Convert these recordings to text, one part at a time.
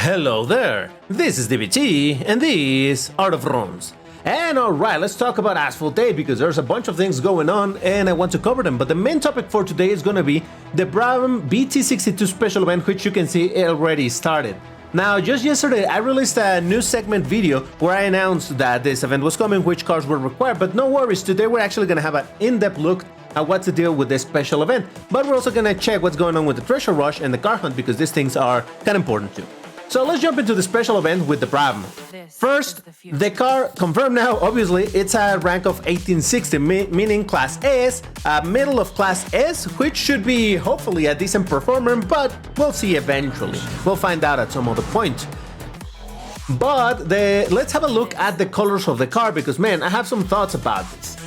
Hello there, this is DBT and this Art of Runs. And alright, let's talk about Asphalt Day because there's a bunch of things going on and I want to cover them. But the main topic for today is going to be the Brabham BT62 special event, which you can see it already started. Now, just yesterday I released a new segment video where I announced that this event was coming, which cars were required, but no worries, today we're actually going to have an in-depth look at what's the deal with this special event. But we're also going to check what's going on with the treasure rush and the car hunt because these things are kind of important too. So let's jump into the special event with the Brabham. First, the car confirmed now, obviously, it's a rank of 1860, meaning Class S, middle of Class S, which should be hopefully a decent performer, but we'll see eventually. We'll find out at some other point. But let's have a look at the colors of the car because, man, I have some thoughts about this.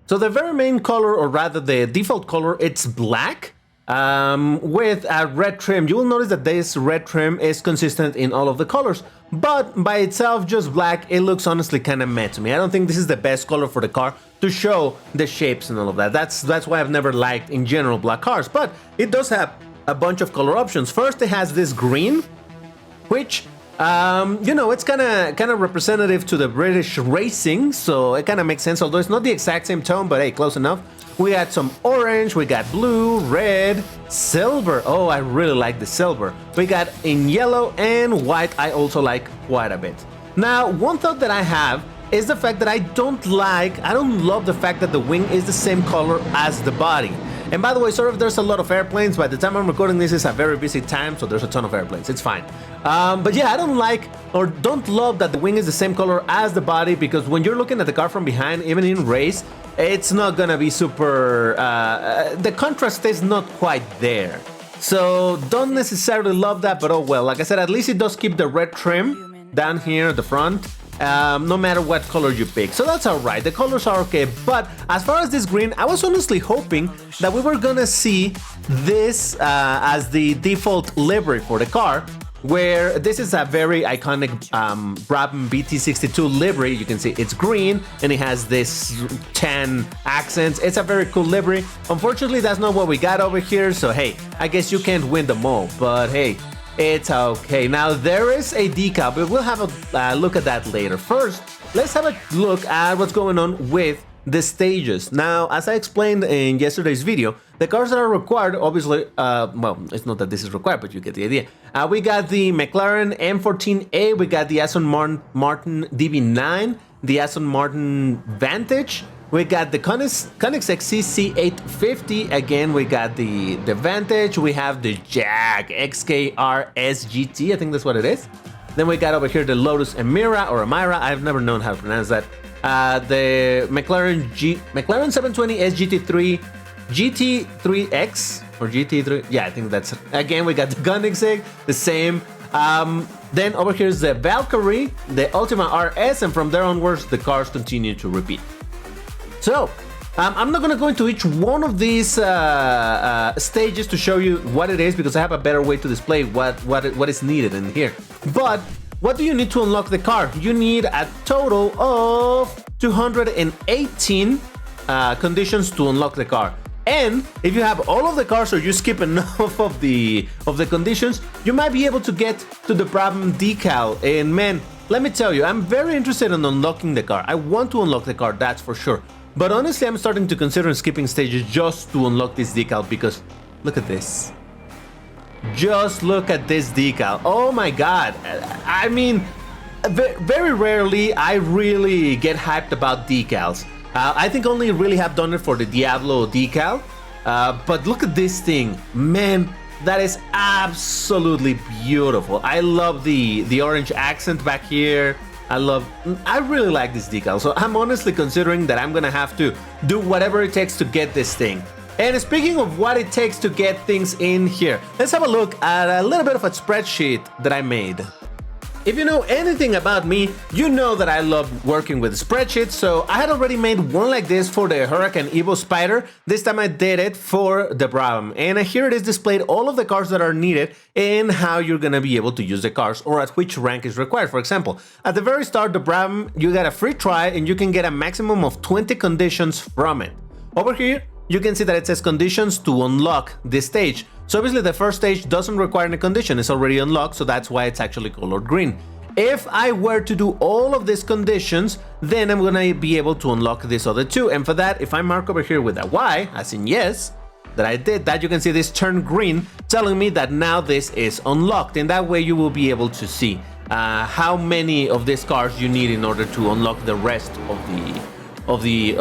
So the very main color, or rather the default color, it's black. With a red trim. You will notice that this red trim is consistent in all of the colors, but by itself, just black, it looks honestly kind of meh to me. I don't think this is the best color for the car to show the shapes and all of that. That's why I've never liked, in general, black cars, but it does have a bunch of color options. First, it has this green, which you know, it's kind of representative to the British racing, so it kind of makes sense, although it's not the exact same tone, but hey, close enough. We got some orange, we got blue, red, silver. Oh, I really like the silver. We got in yellow and white, I also like quite a bit. Now, one thought that I have is the fact that I don't love the fact that the wing is the same color as the body. And by the way, there's a lot of airplanes. By the time I'm recording this, it's a very busy time, so there's a ton of airplanes. It's fine. But yeah, I don't love that the wing is the same color as the body, because when you're looking at the car from behind, even in race, it's not gonna be super... the contrast is not quite there. So don't necessarily love that, but oh well. Like I said, at least it does keep the red trim down here at the front. No matter what color you pick, so that's alright, the colors are okay. But as far as this green, I was honestly hoping that we were gonna see this as the default livery for the car, where this is a very iconic Brabham BT62 livery. You can see it's green and it has this tan accents. It's a very cool livery. Unfortunately, that's not what we got over here, so hey, I guess you can't win them all, but hey, it's okay. Now, there is a decal, but we'll have a look at that later. First, let's have a look at what's going on with the stages. Now, as I explained in yesterday's video, the cars that are required, obviously, well, it's not that this is required, but you get the idea. We got the McLaren M14A, we got the Aston Martin DB9, the Aston Martin Vantage, we got the Koenigsegg CC850, again we got the Vantage, we have the Jag XKR SGT, I think that's what it is. Then we got over here the Lotus Emira, or Emira, I've never known how to pronounce that. The McLaren 720 SGT3 GT3X, or GT3, yeah, I think that's it. Again, we got the Koenigsegg, the same. Then over here is the Valkyrie, the Ultima RS, and from there onwards, the cars continue to repeat. So, I'm not going to go into each one of these stages to show you what it is, because I have a better way to display what is needed in here. But what do you need to unlock the car? You need a total of 218 conditions to unlock the car. And if you have all of the cars, or you skip enough of the conditions, you might be able to get to the Brabham decal. And man, let me tell you, I'm very interested in unlocking the car. I want to unlock the car, that's for sure. But honestly, I'm starting to consider skipping stages just to unlock this decal, because look at this. Just look at this decal. Oh my god. I mean, very rarely I really get hyped about decals. I think only really have done it for the Diablo decal. But look at this thing. Man, that is absolutely beautiful. I love the orange accent back here. I really like this decal, so I'm honestly considering that I'm gonna have to do whatever it takes to get this thing. And speaking of what it takes to get things in here, let's have a look at a little bit of a spreadsheet that I made. If you know anything about me, you know that I love working with spreadsheets, so I had already made one like this for the Huracan Evo Spider. This time I did it for the Brabham, and here it is displayed all of the cars that are needed and how you're gonna be able to use the cars, or at which rank is required. For example, at the very start, the Brabham, you get a free try and you can get a maximum of 20 conditions from it. Over here, you can see that it says conditions to unlock this stage. So obviously the first stage doesn't require any condition, it's already unlocked, so that's why it's actually colored green. If I were to do all of these conditions, then I'm gonna be able to unlock this other two. And for that, if I mark over here with a Y, as in yes, that I did that, you can see this turn green, telling me that now this is unlocked. And that way you will be able to see how many of these cars you need in order to unlock the rest of the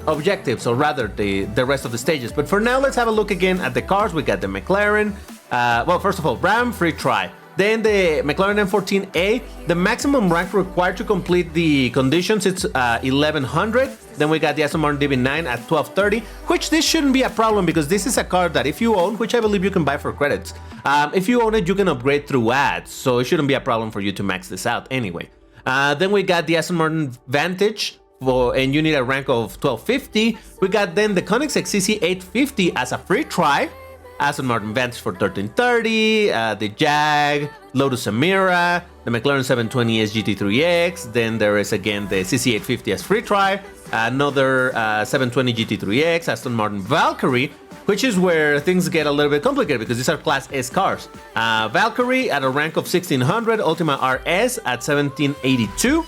objectives, or rather the rest of the stages. But for now, let's have a look again at the cars. We got the McLaren. Well, first of all, Brabham, free try. Then the McLaren M14A, the maximum rank required to complete the conditions, it's 1100. Then we got the Aston Martin DB9 at 1230, which this shouldn't be a problem because this is a car that if you own, which I believe you can buy for credits, if you own it, you can upgrade through ads, so it shouldn't be a problem for you to max this out anyway. Then we got the Aston Martin Vantage, and you need a rank of 1250. We got then the Koenigsegg CC850 as a free try. Aston Martin Vantage for 1330, the Jag, Lotus Emira, the McLaren 720S GT3X, then there is again the CC850 as free try, another 720 GT3X, Aston Martin Valkyrie, which is where things get a little bit complicated because these are Class S cars. Valkyrie at a rank of 1600, Ultima RS at 1782.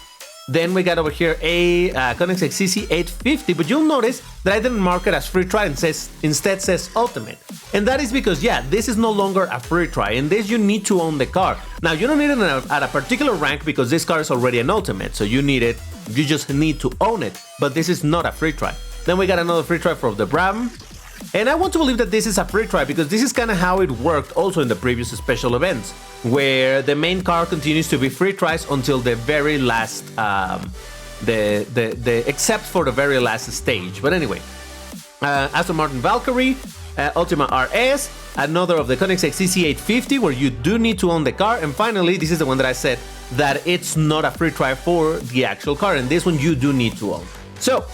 Then we got over here a Koenigsegg CC850, but you'll notice that I didn't mark it as free try and instead says ultimate. And that is because, yeah, this is no longer a free try. In this, you need to own the car. Now, you don't need it at a particular rank because this car is already an ultimate. So you just need to own it. But this is not a free try. Then we got another free try for the Brabham. And I want to believe that this is a free try because this is kind of how it worked also in the previous special events, where the main car continues to be free tries until the very last, except for the very last stage. But anyway, Aston Martin Valkyrie, Ultima RS, another of the Koenigsegg CC850, where you do need to own the car. And finally, this is the one that I said that it's not a free try for the actual car, and this one you do need to own. So,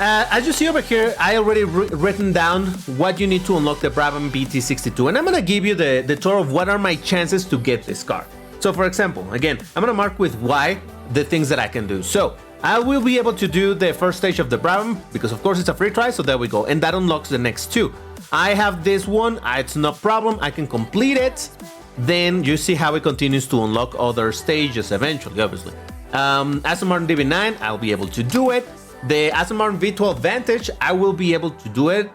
as you see over here, I already written down what you need to unlock the Brabham BT62, and I'm gonna give you the tour of what are my chances to get this car. So for example, again, I'm gonna mark with Y the things that I can do. So I will be able to do the first stage of the Brabham, because of course it's a free try, so there we go, and that unlocks the next two. I have this one, it's no problem, I can complete it. Then you see how it continues to unlock other stages eventually, obviously. Aston Martin DB9, I'll be able to do it. The Aston Martin V12 Vantage, I will be able to do it,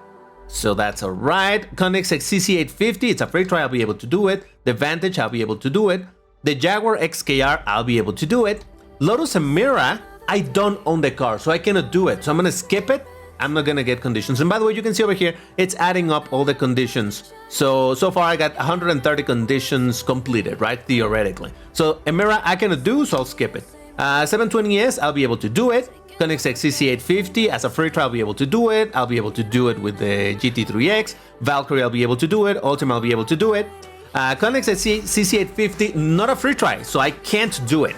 so that's all right. Koenigsegg CC850, it's a free try, I'll be able to do it. The Vantage, I'll be able to do it. The Jaguar XKR, I'll be able to do it. Lotus Emira, I don't own the car, so I cannot do it. So I'm gonna skip it. I'm not gonna get conditions. And by the way, you can see over here, it's adding up all the conditions. So far I got 130 conditions completed, right? Theoretically. So Emira, I cannot do, so I'll skip it. 720S, I'll be able to do it. Koenigsegg CC850, as a free try, I'll be able to do it. I'll be able to do it with the GT3X. Valkyrie, I'll be able to do it. Ultima, I'll be able to do it. Koenigsegg CC850, not a free try, so I can't do it.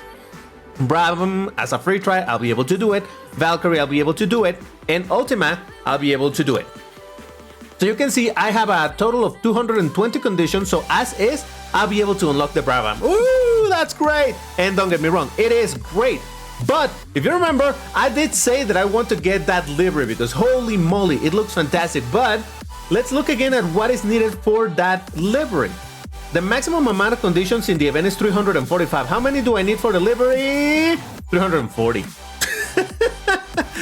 Brabham, as a free try, I'll be able to do it. Valkyrie, I'll be able to do it. And Ultima, I'll be able to do it. So you can see I have a total of 220 conditions, so as is, I'll be able to unlock the Brabham. Ooh, that's great! And don't get me wrong, it is great. But if you remember, I did say that I want to get that livery because holy moly, it looks fantastic. But let's look again at what is needed for that livery. The maximum amount of conditions in the event is 345. How many do I need for the livery? 340.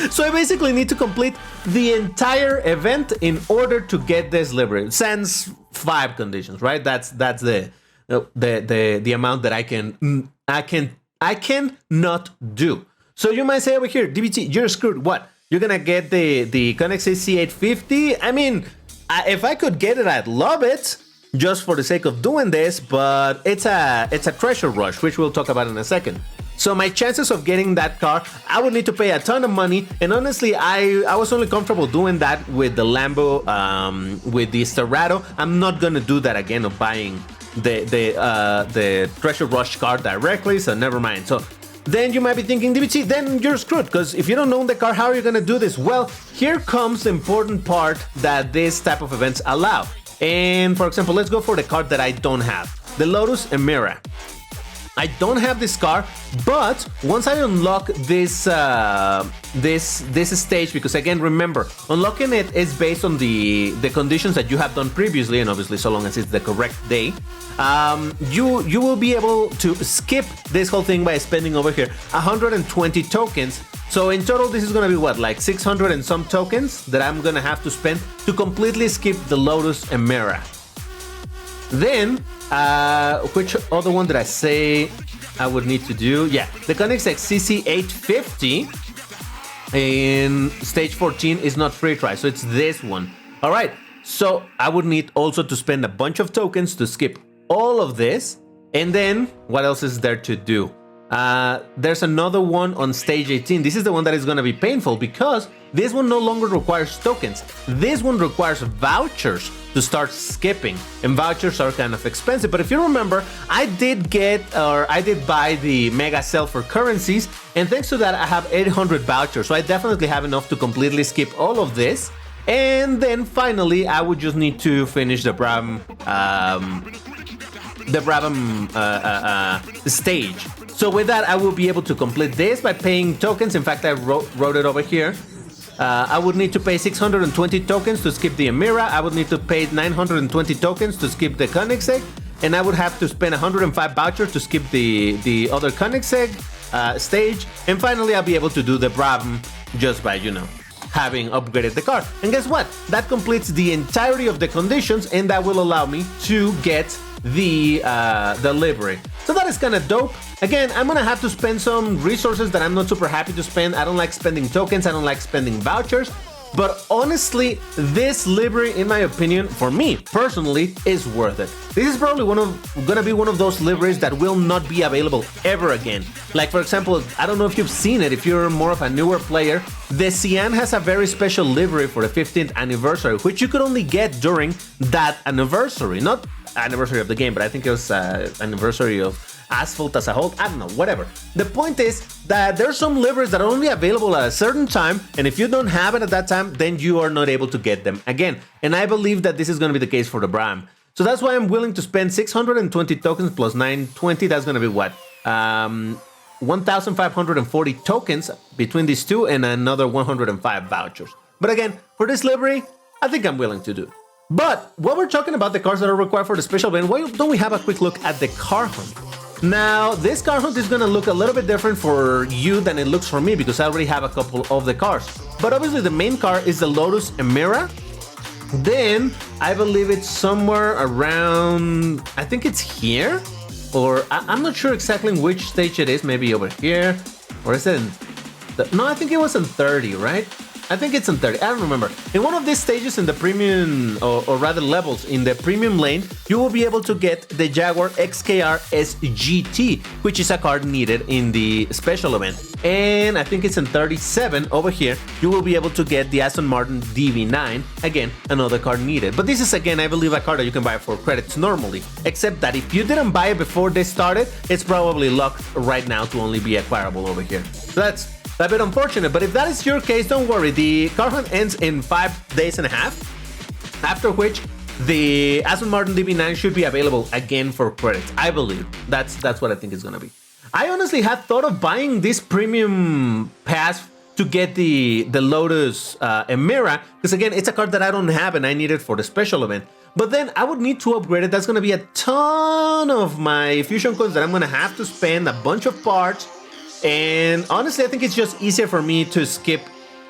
So I basically need to complete the entire event in order to get this livery. Sans 5 conditions, right? That's the amount that I can not do. So you might say over here, DBT, you're screwed. What? You're gonna get the Koenigsegg C850? I mean, if I could get it, I'd love it, just for the sake of doing this. But it's a treasure rush, which we'll talk about in a second. So my chances of getting that car, I would need to pay a ton of money. And honestly, I was only comfortable doing that with the Lambo, with the Cerato. I'm not gonna do that again of buying the treasure rush car directly, so never mind. So then you might be thinking, DBT, then you're screwed, because if you don't own the car, how are you gonna do this? Well, here comes the important part that this type of events allow. And for example, let's go for the car that I don't have, the Lotus Emira. I don't have this car, but once I unlock this this stage, because again, remember, unlocking it is based on the conditions that you have done previously, and obviously so long as it's the correct day, you will be able to skip this whole thing by spending over here 120 tokens. So in total, this is gonna be what, like 600 and some tokens that I'm gonna have to spend to completely skip the Lotus Emera. Then, which other one did I say I would need to do? Yeah, the Koenigsegg CC850 in stage 14 is not free try, so it's this one. All right, so I would need also to spend a bunch of tokens to skip all of this. And then what else is there to do? There's another one on stage 18. This is the one that is going to be painful because this one no longer requires tokens. This one requires vouchers to start skipping, and vouchers are kind of expensive. But if you remember, I did buy the mega sell for currencies, and thanks to that I have 800 vouchers, so I definitely have enough to completely skip all of this. And then finally I would just need to finish the Brabham stage. So with that, I will be able to complete this by paying tokens. In fact, I wrote it over here. I would need to pay 620 tokens to skip the Emira. I would need to pay 920 tokens to skip the Koenigsegg. And I would have to spend 105 vouchers to skip the other Koenigsegg stage. And finally, I'll be able to do the Brabham just by, having upgraded the car. And guess what? That completes the entirety of the conditions, and that will allow me to get the livery. So that is kind of dope. Again, I'm gonna have to spend some resources that I'm not super happy to spend. I don't like spending tokens, I don't like spending vouchers, but honestly, this livery, in my opinion, for me personally, is worth it. This is probably gonna be one of those liveries that will not be available ever again. Like, for example, I don't know if you've seen it, if you're more of a newer player, the Cyan has a very special livery for the 15th anniversary, which you could only get during that anniversary. Not anniversary of the game, but I think it was anniversary of Asphalt as a whole. I don't know, whatever. The point is that there's some liveries that are only available at a certain time, and if you don't have it at that time, then you are not able to get them again. And I believe that this is going to be the case for the Brabham. So that's why I'm willing to spend 620 tokens plus 920. That's going to be what? 1,540 tokens between these two, and another 105 vouchers. But again, for this livery, I think I'm willing to do. But while we're talking about the cars that are required for the special event, why don't we have a quick look at the car hunt? Now, this car hunt is going to look a little bit different for you than it looks for me, because I already have a couple of the cars. But obviously the main car is the Lotus Emira. Then I believe it's somewhere around, I think it's here, or I'm not sure exactly in which stage it is. Maybe over here, or is it in no, I think it was in 30, right? I think it's in 30, I don't remember. In one of these stages in the premium, or rather levels in the premium lane, you will be able to get the Jaguar XKR SGT, which is a card needed in the special event. And I think it's in 37 over here, you will be able to get the Aston Martin DB9, again, another card needed. But this is, again, I believe a card that you can buy for credits normally, except that if you didn't buy it before they started, it's probably locked right now to only be acquirable over here. So that's a bit unfortunate, but if that is your case, don't worry. The car hunt ends in 5 days and a half, after which the Aston Martin DB9 should be available again for credits. I believe that's what I think it's gonna be. I honestly had thought of buying this premium pass to get the Lotus Emira, because again, it's a card that I don't have and I need it for the special event. But then I would need to upgrade it. That's gonna be a ton of my fusion coins that I'm gonna have to spend, a bunch of parts. And honestly, I think it's just easier for me to skip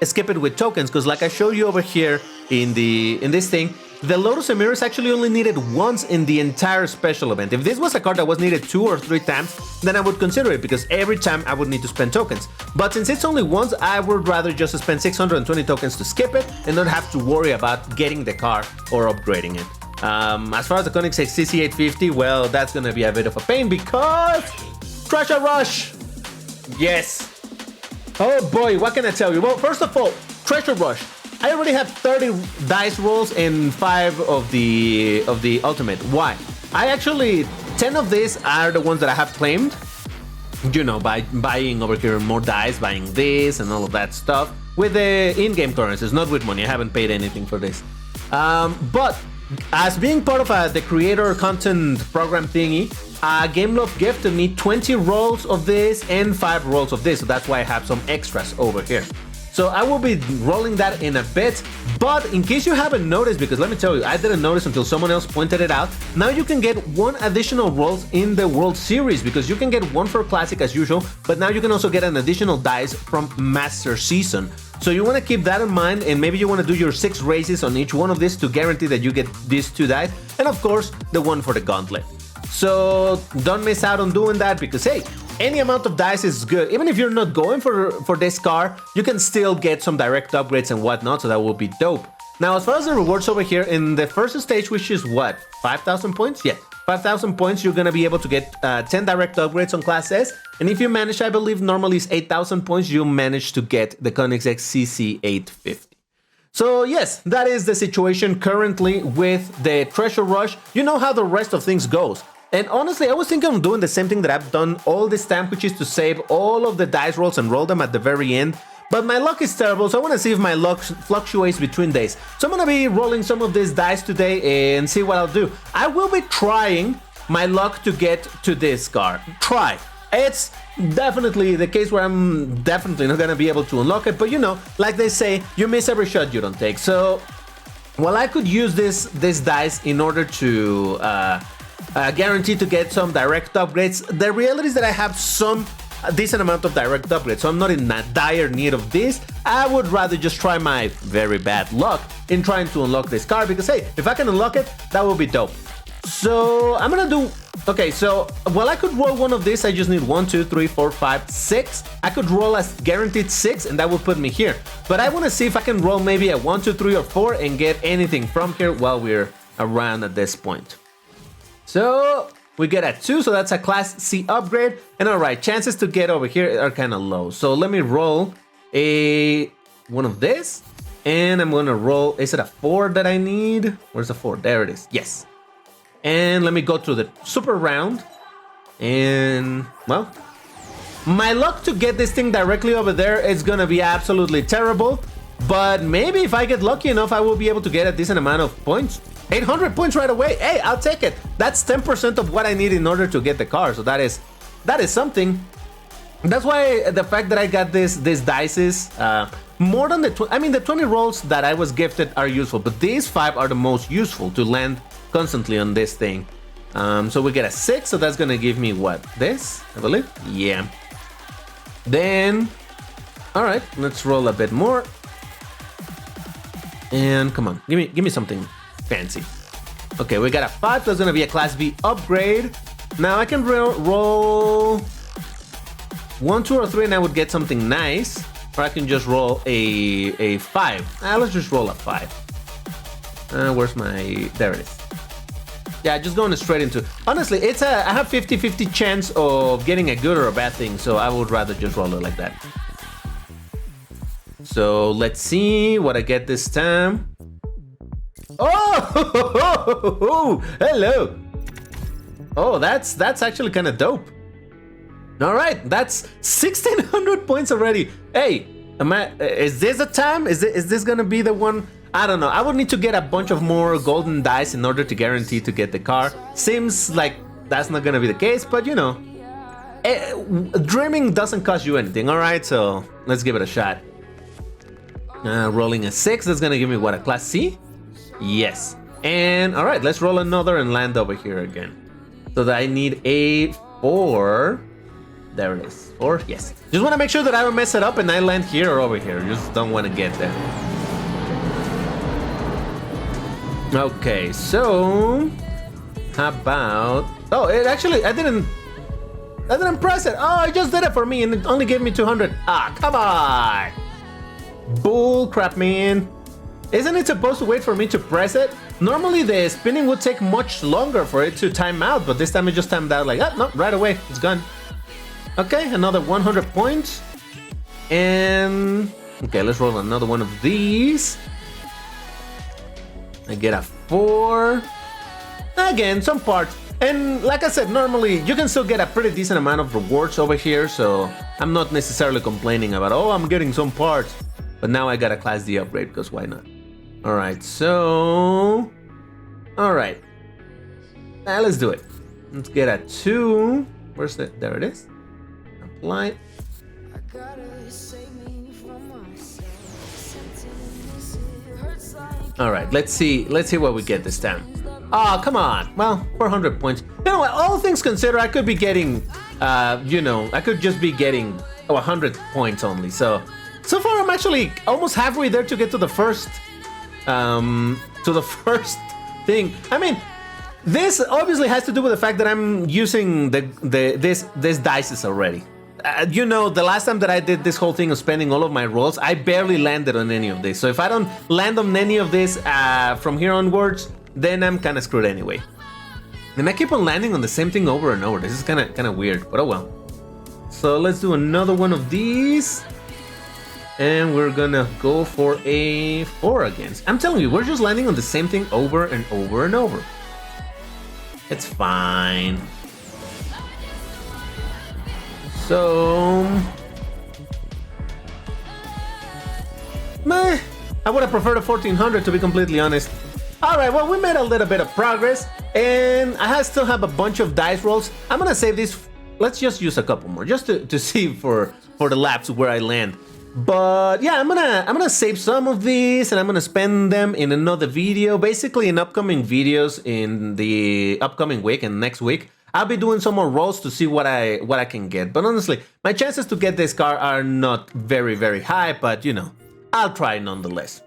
it with tokens, because like I showed you over here in this thing, the Lotus Emira is actually only needed once in the entire special event. If this was a card that was needed 2 or 3 times, then I would consider it, because every time I would need to spend tokens. But since it's only once, I would rather just spend 620 tokens to skip it and not have to worry about getting the car or upgrading it. As far as the Koenigsegg CC850, well, that's gonna be a bit of a pain, because Treasure Rush! Yes. Oh boy, what can I tell you? Well, first of all, Treasure Rush. I already have 30 dice rolls and 5 of the ultimate. Why? I actually, 10 of these are the ones that I have claimed. You know, by buying over here more dice, buying this and all of that stuff with the in-game currencies, not with money. I haven't paid anything for this. But As being part of the creator content program thingy, GameLove gifted me 20 rolls of this and 5 rolls of this, so that's why I have some extras over here. So I will be rolling that in a bit, but in case you haven't noticed, because let me tell you, I didn't notice until someone else pointed it out, now you can get 1 additional rolls in the World Series, because you can get 1 for Classic as usual, but now you can also get an additional dice from Master Season. So you want to keep that in mind, and maybe you want to do your 6 races on each one of these to guarantee that you get these 2 dice, and of course, the 1 for the Gauntlet. So don't miss out on doing that, because hey, any amount of dice is good. Even if you're not going for this car, you can still get some direct upgrades and whatnot, so that will be dope. Now, as far as the rewards over here, in the first stage, which is what, 5,000 points? Yeah, 5,000 points, you're gonna be able to get 10 direct upgrades on Class S, and if you manage, I believe normally it's 8,000 points, you manage to get the Koenigsegg CC850. So yes, that is the situation currently with the Treasure Rush. You know how the rest of things goes. And honestly, I was thinking of doing the same thing that I've done all this time, which is to save all of the dice rolls and roll them at the very end. But my luck is terrible, so I want to see if my luck fluctuates between days. So I'm going to be rolling some of these dice today and see what I'll do. I will be trying my luck to get to this car. Try. It's definitely the case where I'm definitely not going to be able to unlock it. But you know, like they say, you miss every shot you don't take. So, well, I could use this dice in order to guaranteed to get some direct upgrades. The reality is that I have some decent amount of direct upgrades, so I'm not in that dire need of this. I would rather just try my very bad luck in trying to unlock this car, because hey, if I can unlock it, that would be dope. So I'm gonna do, okay, so well, I could roll one of these. I just need 1, 2, 3, 4, 5, 6. I could roll a guaranteed 6 and that would put me here, but I want to see if I can roll maybe a 1, 2, 3 or 4 and get anything from here while we're around at this point. So we get a 2, so that's a Class C upgrade. And all right, chances to get over here are kind of low. So let me roll one of this, and I'm gonna roll. Is it a 4 that I need? Where's the 4? There it is. Yes. And let me go to the super round. And well, my luck to get this thing directly over there is gonna be absolutely terrible. But maybe if I get lucky enough, I will be able to get a decent amount of points. 800 points right away. Hey, I'll take it. That's 10% of what I need in order to get the car. So that is something. That's why the fact that I got these dices more than the 20 rolls that I was gifted are useful, but these 5 are the most useful to land constantly on this thing. So we get a 6, so that's gonna give me what? This, I believe. Yeah. Then, all right, let's roll a bit more. And come on, give me something fancy. Okay, we got a 5. That's gonna be a Class B upgrade. Now I can roll 1, 2, or 3, and I would get something nice. Or I can just roll a 5. Let's just roll a 5. Where's my? There it is. Yeah, just going straight into. Honestly, I have 50-50 chance of getting a good or a bad thing, so I would rather just roll it like that. So let's see what I get this time. Oh, hello. Oh, that's actually kind of dope. All right, that's 1,600 points already. Hey, is this the time? Is this gonna be the one? I don't know. I would need to get a bunch of more golden dice in order to guarantee to get the car. Seems like that's not gonna be the case, but you know, dreaming doesn't cost you anything. All right, so let's give it a shot. Rolling a 6, that's gonna give me what, a Class C? Yes. And all right, let's roll another and land over here again. So that I need a 4. There it is. 4, yes. Just want to make sure that I don't mess it up and I land here or over here. Just don't want to get there. Okay, so how about? Oh, it actually I didn't press it. Oh, it just did it for me and it only gave me 200. Ah, come on. Bull crap, man. Isn't it supposed to wait for me to press it? Normally the spinning would take much longer for it to time out, but this time it just timed out like, no, right away, it's gone. Okay, another 100 points. And okay, let's roll another one of these. I get a 4. Again, some parts. And like I said, normally you can still get a pretty decent amount of rewards over here, so I'm not necessarily complaining about, oh, I'm getting some parts. But now I got a Class D upgrade, because why not? All right, so Alright. Let's do it. Let's get a 2. Where's it? There it is. Apply. Alright, let's see what we get this time. Oh, come on. Well, 400 points. You know what? All things considered, I could be getting, I could just be getting 100 points only. So far, I'm actually almost halfway there to get to the first, thing. I mean, this obviously has to do with the fact that I'm using this dices already. The last time that I did this whole thing of spending all of my rolls, I barely landed on any of this. So if I don't land on any of this from here onwards, then I'm kind of screwed anyway. And I keep on landing on the same thing over and over. This is kind of weird, but oh well. So let's do another one of these. And we're gonna go for a 4 again. I'm telling you, we're just landing on the same thing over and over and over. It's fine. So... meh. I would have preferred a 1400 to be completely honest. Alright, well, we made a little bit of progress. And I still have a bunch of dice rolls. I'm gonna save these. Let's just use a couple more, just to see for the laps where I land. But yeah, I'm gonna save some of these and I'm gonna spend them in another video. Basically, in upcoming videos in the upcoming week and next week, I'll be doing some more rolls to see what I can get. But honestly, my chances to get this car are not very, very high. But I'll try nonetheless.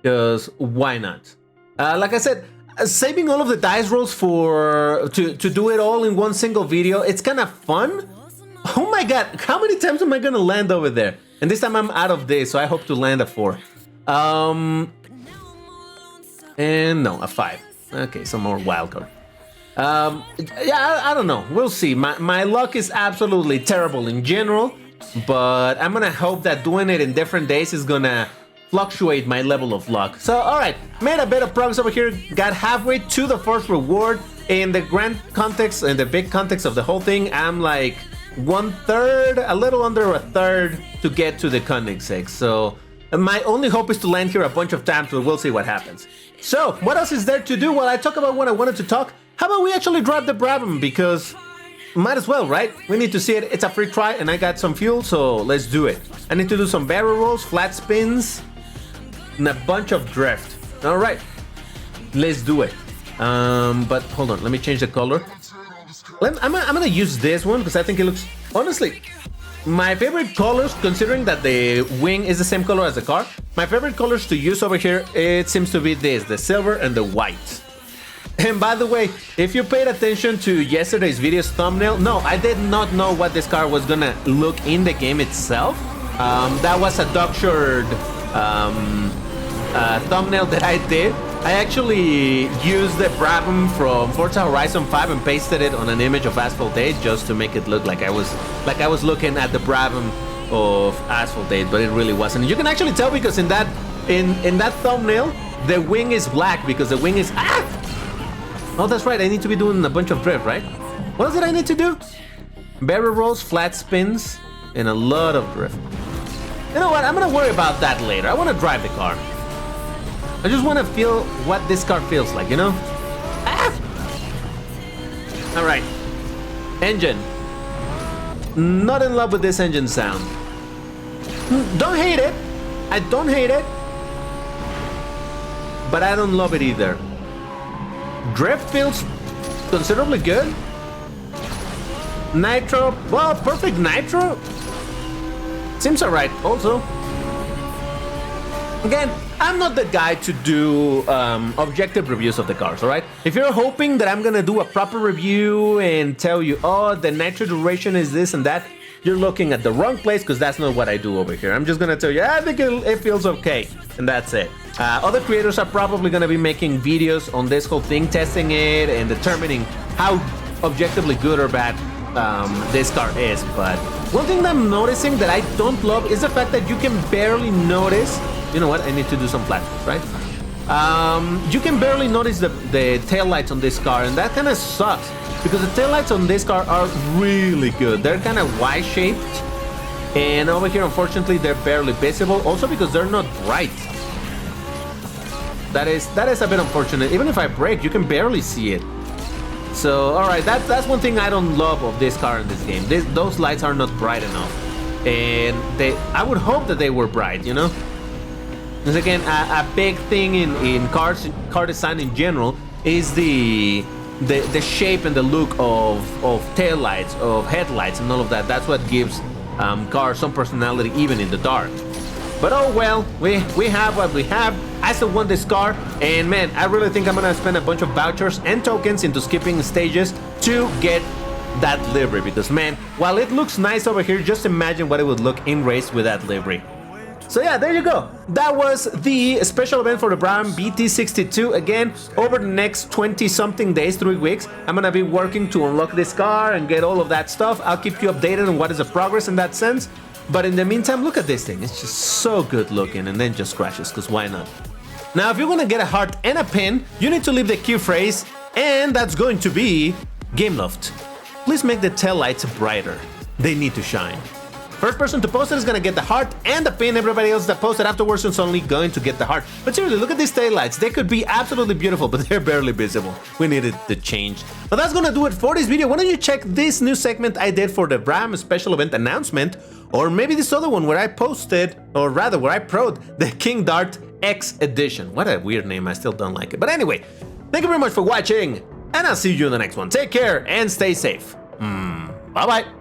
Because why not? Like I said, saving all of the dice rolls to do it all in one single video, it's kind of fun. Oh my god, how many times am I gonna land over there? And this time I'm out of this, so I hope to land a 4. And no, a 5. Okay, some more wildcard. Yeah, I don't know. We'll see. My luck is absolutely terrible in general, but I'm gonna hope that doing it in different days is gonna fluctuate my level of luck. So, alright, made a bit of progress over here, got halfway to the first reward. In the grand context, in the big context of the whole thing, I'm like 1/3, a little under 1/3 to get to the Koenigsegg. So my only hope is to land here a bunch of times, but we'll see what happens. So what else is there to do? Well, I talk about what I wanted to talk. How about we actually drive the Brabham? Because might as well, right? We need to see it. It's a free try and I got some fuel, so let's do it. I need to do some barrel rolls, flat spins, and a bunch of drift. All right, let's do it. But hold on, let me change the color. I'm gonna use this one because I think it looks, honestly, my favorite colors, considering that the wing is the same color as the car, my favorite colors to use over here, it seems to be this, the silver and the white. And by the way, if you paid attention to yesterday's video's thumbnail, no, I did not know what this car was gonna look in the game itself. That was a doctored thumbnail that I did. I actually used the Brabham from Forza Horizon 5 and pasted it on an image of Asphalt 8 just to make it look like I was looking at the Brabham of Asphalt 8, but it really wasn't. You can actually tell because in that thumbnail, the wing is black because the wing is Oh, that's right. I need to be doing a bunch of drift, right? What else did I need to do? Barrel rolls, flat spins, and a lot of drift. You know what? I'm gonna worry about that later. I want to drive the car. I just want to feel what this car feels like, All right. Engine. Not in love with this engine sound. Don't hate it. I don't hate it. But I don't love it either. Drift feels considerably good. Nitro. Well, perfect nitro. Seems alright also. Again, I'm not the guy to do objective reviews of the cars, alright? If you're hoping that I'm gonna do a proper review and tell you, oh, the nitro duration is this and that, you're looking at the wrong place because that's not what I do over here. I'm just gonna tell you, I think it feels okay, and that's it. Other creators are probably gonna be making videos on this whole thing, testing it and determining how objectively good or bad this car is. But one thing that I'm noticing that I don't love is the fact that you can barely notice. You know what? I need to do some flat, right? You can barely notice the taillights on this car, and that kind of sucks because the taillights on this car are really good. They're kind of Y-shaped, and over here, unfortunately, they're barely visible. Also because they're not bright. That is a bit unfortunate. Even if I brake, you can barely see it. So, alright, that's one thing I don't love of this car in this game. Those lights are not bright enough. And I would hope that they were bright, you know? Because again, a big thing in car design in general is the shape and the look of taillights, of headlights and all of that. That's what gives cars some personality even in the dark. But oh well, we have what we have. I still want this car, and man, I really think I'm gonna spend a bunch of vouchers and tokens into skipping stages to get that livery, because man, while it looks nice over here, just imagine what it would look in race with that livery. So yeah, there you go. That was the special event for the Brabham BT62. Again, over the next 20-something days, 3 weeks, I'm gonna be working to unlock this car and get all of that stuff. I'll keep you updated on what is the progress in that sense. But in the meantime, look at this thing. It's just so good looking, and then just crashes, because why not? Now, if you're gonna get a heart and a pin, you need to leave the key phrase, and that's going to be Gameloft. Please make the taillights brighter. They need to shine. First person to post it is gonna get the heart and the pin. Everybody else that posted afterwards is only going to get the heart. But seriously, look at these taillights. They could be absolutely beautiful, but they're barely visible. We needed to change. But that's gonna do it for this video. Why don't you check this new segment I did for the Brabham special event announcement, or maybe this other one where I posted, or rather where I pro'd the King Dart X edition. What a weird name, I still don't like it. But anyway, thank you very much for watching, and I'll see you in the next one. Take care and stay safe. Bye-bye.